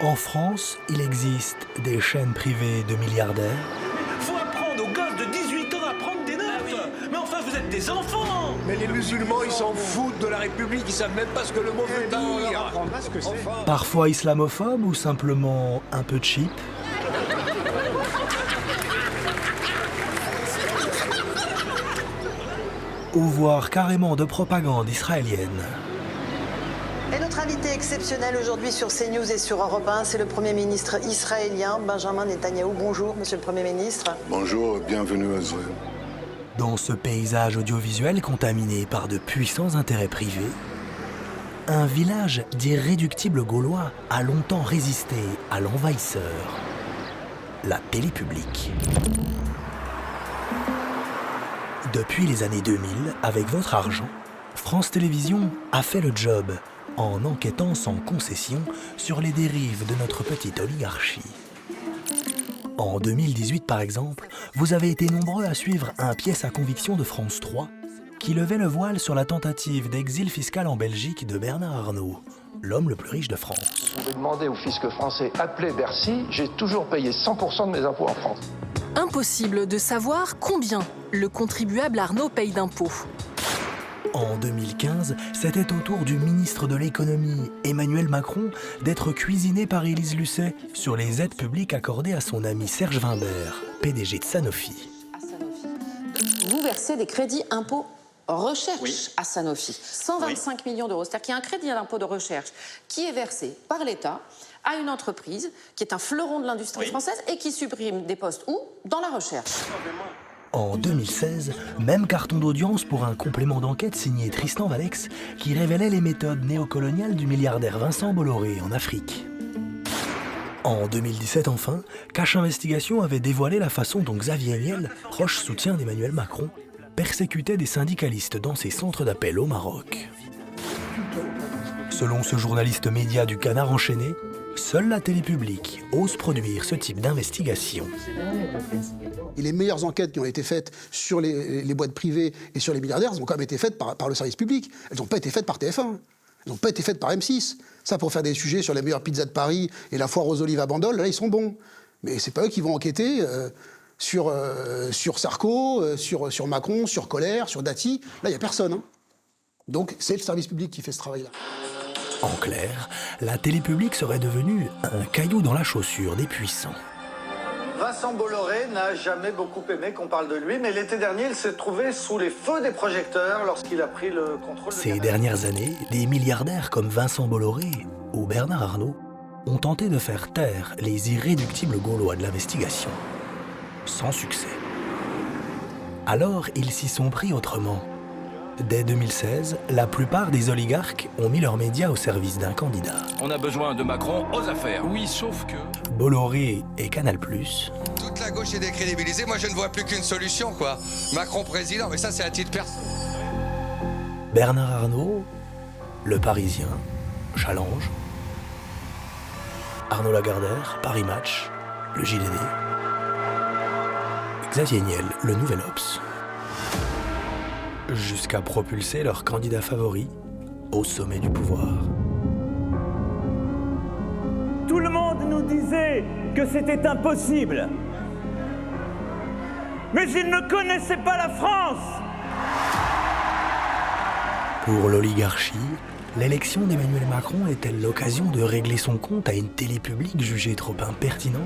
En France, il existe des chaînes privées de milliardaires. Faut apprendre aux gosses de 18 ans à prendre des notes. Mais enfin, vous êtes des enfants. Mais les musulmans, ils s'en foutent de la République, ils savent même pas ce que le mot veut dire. Parfois islamophobes ou simplement un peu cheap. Ou voire carrément de propagande israélienne. Et notre invité exceptionnel aujourd'hui sur CNews et sur Europe 1, c'est le Premier ministre israélien, Benjamin Netanyahou. Bonjour, Monsieur le Premier ministre. Bonjour, bienvenue à Israël. Dans ce paysage audiovisuel contaminé par de puissants intérêts privés, un village d'irréductibles Gaulois a longtemps résisté à l'envahisseur, la télé publique. Depuis les années 2000, avec votre argent, France Télévisions a fait le job en enquêtant sans concession sur les dérives de notre petite oligarchie. En 2018, par exemple, vous avez été nombreux à suivre un pièce à conviction de France 3 qui levait le voile sur la tentative d'exil fiscal en Belgique de Bernard Arnault, l'homme le plus riche de France. Vous pouvez demander au fisc français, appelez Bercy, j'ai toujours payé 100% de mes impôts en France. Impossible de savoir combien le contribuable Arnault paye d'impôts. En 2015, c'était au tour du ministre de l'économie, Emmanuel Macron, d'être cuisiné par Élise Lucet sur les aides publiques accordées à son ami Serge Wimbert, PDG de Sanofi. Vous versez des crédits impôts recherche à Sanofi. 125 millions d'euros. C'est-à-dire qu'il y a un crédit d'impôt de recherche qui est versé par l'État à une entreprise qui est un fleuron de l'industrie française et qui supprime des postes où ? Dans la recherche. En 2016, même carton d'audience pour un complément d'enquête signé Tristan Valex qui révélait les méthodes néocoloniales du milliardaire Vincent Bolloré en Afrique. En 2017 enfin, Cache Investigation avait dévoilé la façon dont Xavier Niel, proche soutien d'Emmanuel Macron, persécutait des syndicalistes dans ses centres d'appel au Maroc. Selon ce journaliste média du Canard enchaîné, seule la télé publique ose produire ce type d'investigation. Et les meilleures enquêtes qui ont été faites sur les boîtes privées et sur les milliardaires, elles ont quand même été faites par le service public. Elles n'ont pas été faites par TF1. Elles n'ont pas été faites par M6. Ça, pour faire des sujets sur les meilleures pizzas de Paris et la foire aux olives à Bandol, là, ils sont bons. Mais c'est pas eux qui vont enquêter sur Sarko, sur Macron, sur Collère, sur Dati. Là, il n'y a personne. Hein. Donc, c'est le service public qui fait ce travail-là. En clair, la télé publique serait devenue un caillou dans la chaussure des puissants. Vincent Bolloré n'a jamais beaucoup aimé qu'on parle de lui, mais l'été dernier, il s'est trouvé sous les feux des projecteurs lorsqu'il a pris le contrôle. Ces dernières années, des milliardaires comme Vincent Bolloré ou Bernard Arnault ont tenté de faire taire les irréductibles Gaulois de l'investigation. Sans succès. Alors, ils s'y sont pris autrement. Dès 2016, la plupart des oligarques ont mis leurs médias au service d'un candidat. On a besoin de Macron aux affaires. Oui, sauf que... Bolloré et Canal+. Toute la gauche est décrédibilisée. Moi, je ne vois plus qu'une solution, quoi. Macron président, mais ça, c'est à titre personnel. Bernard Arnault, Le Parisien, Challenge. Arnaud Lagardère, Paris Match, Le JDD. Xavier Niel, Le Nouvel Obs. Jusqu'à propulser leur candidat favori au sommet du pouvoir. Tout le monde nous disait que c'était impossible. Mais ils ne connaissaient pas la France. Pour l'oligarchie, l'élection d'Emmanuel Macron est-elle l'occasion de régler son compte à une télé publique jugée trop impertinente ?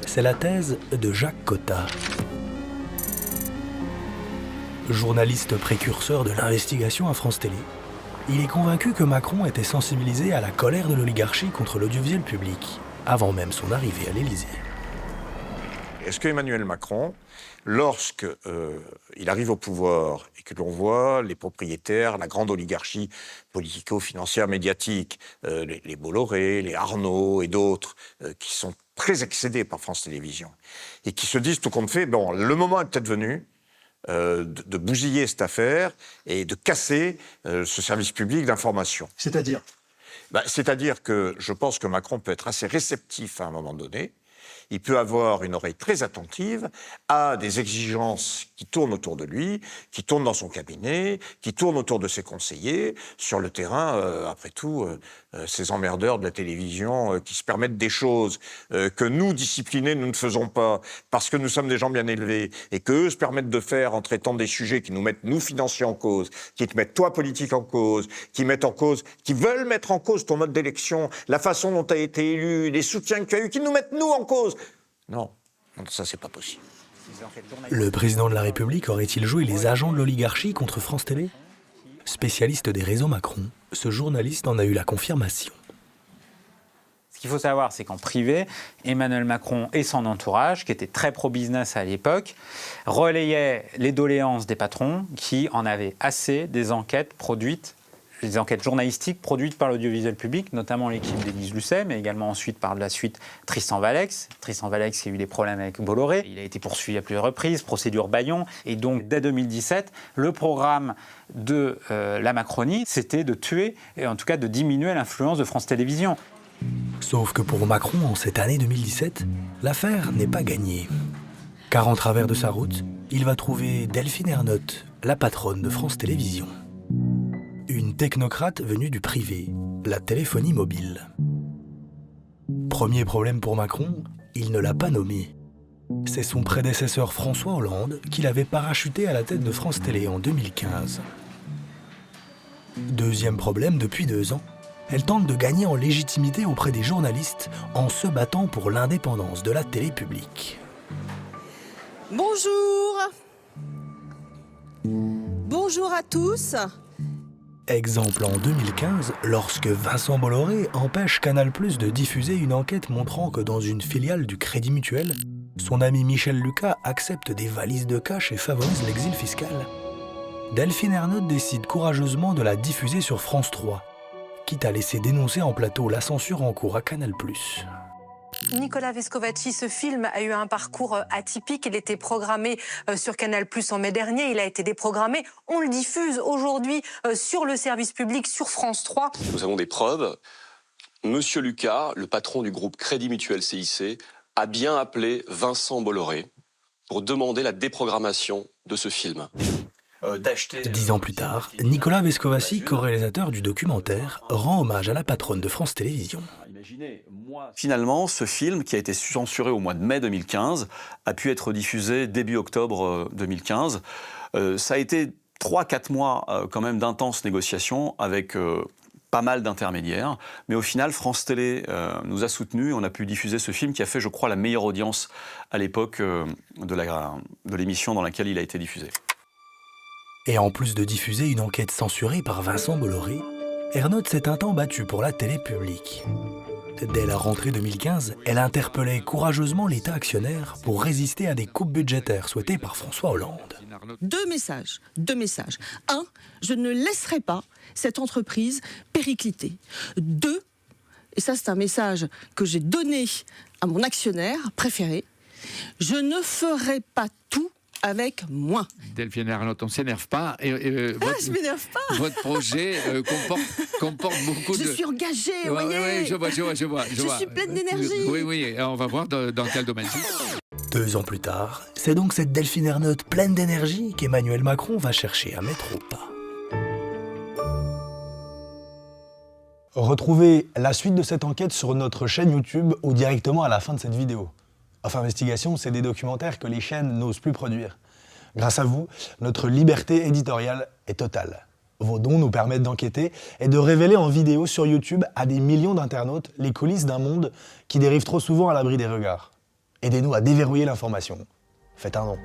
C'est la thèse de Jacques Cotta. Journaliste précurseur de l'investigation à France Télé, il est convaincu que Macron était sensibilisé à la colère de l'oligarchie contre l'audiovisuel public, avant même son arrivée à l'Élysée. Est-ce qu'Emmanuel Macron, lorsqu'il arrive au pouvoir et que l'on voit les propriétaires, la grande oligarchie politico-financière médiatique, les Bolloré, les Arnault et d'autres, qui sont très excédés par France Télévisions, et qui se disent tout compte fait, bon, le moment est peut-être venu, de bousiller cette affaire et de casser ce service public d'information. C'est-à-dire ? C'est-à-dire que je pense que Macron peut être assez réceptif à un moment donné Il peut avoir une oreille très attentive à des exigences qui tournent autour de lui, qui tournent dans son cabinet, qui tournent autour de ses conseillers. Sur le terrain, après tout, ces emmerdeurs de la télévision qui se permettent des choses que nous, disciplinés, nous ne faisons pas parce que nous sommes des gens bien élevés et qu'eux se permettent de faire en traitant des sujets qui nous mettent, nous, financiers en cause, qui te mettent, toi, politique en cause, qui veulent mettre en cause ton mode d'élection, la façon dont tu as été élu, les soutiens que tu as eus, qui nous mettent, nous, en cause. Non, ça, c'est pas possible. Le président de la République aurait-il joué les agents de l'oligarchie contre France Télé ? Spécialiste des réseaux Macron, ce journaliste en a eu la confirmation. Ce qu'il faut savoir, c'est qu'en privé, Emmanuel Macron et son entourage, qui étaient très pro-business à l'époque, relayaient les doléances des patrons qui en avaient assez des enquêtes journalistiques produites par l'audiovisuel public, notamment l'équipe d'Élise Lucet, mais également ensuite par la suite Tristan Valex. Tristan Valex qui a eu des problèmes avec Bolloré. Il a été poursuivi à plusieurs reprises, procédure Bayon. Et donc, dès 2017, le programme de la Macronie, c'était de tuer, et en tout cas de diminuer l'influence de France Télévisions. Sauf que pour Macron, en cette année 2017, l'affaire n'est pas gagnée. Car en travers de sa route, il va trouver Delphine Ernotte, la patronne de France Télévisions. Une technocrate venue du privé, la téléphonie mobile. Premier problème pour Macron, il ne l'a pas nommée. C'est son prédécesseur François Hollande qui l'avait parachuté à la tête de France Télé en 2015. Deuxième problème, depuis 2 ans, elle tente de gagner en légitimité auprès des journalistes en se battant pour l'indépendance de la télé publique. Bonjour. Bonjour à tous. Exemple en 2015, lorsque Vincent Bolloré empêche Canal+ de diffuser une enquête montrant que dans une filiale du Crédit Mutuel, son ami Michel Lucas accepte des valises de cash et favorise l'exil fiscal. Delphine Ernotte décide courageusement de la diffuser sur France 3, quitte à laisser dénoncer en plateau la censure en cours à Canal+. Nicolas Vescovaci, ce film a eu un parcours atypique. Il était programmé sur Canal+ en mai dernier. Il a été déprogrammé. On le diffuse aujourd'hui sur le service public, sur France 3. Nous avons des preuves. Monsieur Lucas, le patron du groupe Crédit Mutuel CIC, a bien appelé Vincent Bolloré pour demander la déprogrammation de ce film. 10 ans plus tard, Nicolas Vescovaci, co-réalisateur du documentaire, rend hommage à la patronne de France Télévisions. Finalement, ce film, qui a été censuré au mois de mai 2015, a pu être diffusé début octobre 2015. Ça a été 3-4 mois quand même d'intenses négociations avec pas mal d'intermédiaires. Mais au final, France Télé nous a soutenus et on a pu diffuser ce film qui a fait, je crois, la meilleure audience à l'époque de l'émission dans laquelle il a été diffusé. Et en plus de diffuser une enquête censurée par Vincent Bolloré, Ernotte s'est un temps battue pour la télé publique. Dès la rentrée 2015, elle interpellait courageusement l'État actionnaire pour résister à des coupes budgétaires souhaitées par François Hollande. Deux messages. 1, je ne laisserai pas cette entreprise péricliter. 2, et ça c'est un message que j'ai donné à mon actionnaire préféré, je ne ferai pas tout avec moins. Delphine Ernotte, on ne s'énerve pas. Je ne m'énerve pas. Votre projet comporte beaucoup de... Je suis engagée, vous voyez. Oui, je vois. Je suis pleine d'énergie. Oui, on va voir dans quel domaine. 2 ans plus tard, c'est donc cette Delphine Ernotte pleine d'énergie qu'Emmanuel Macron va chercher à mettre au pas. Retrouvez la suite de cette enquête sur notre chaîne YouTube ou directement à la fin de cette vidéo. Off Investigation, c'est des documentaires que les chaînes n'osent plus produire. Grâce à vous, notre liberté éditoriale est totale. Vos dons nous permettent d'enquêter et de révéler en vidéo sur YouTube à des millions d'internautes les coulisses d'un monde qui dérive trop souvent à l'abri des regards. Aidez-nous à déverrouiller l'information. Faites un don.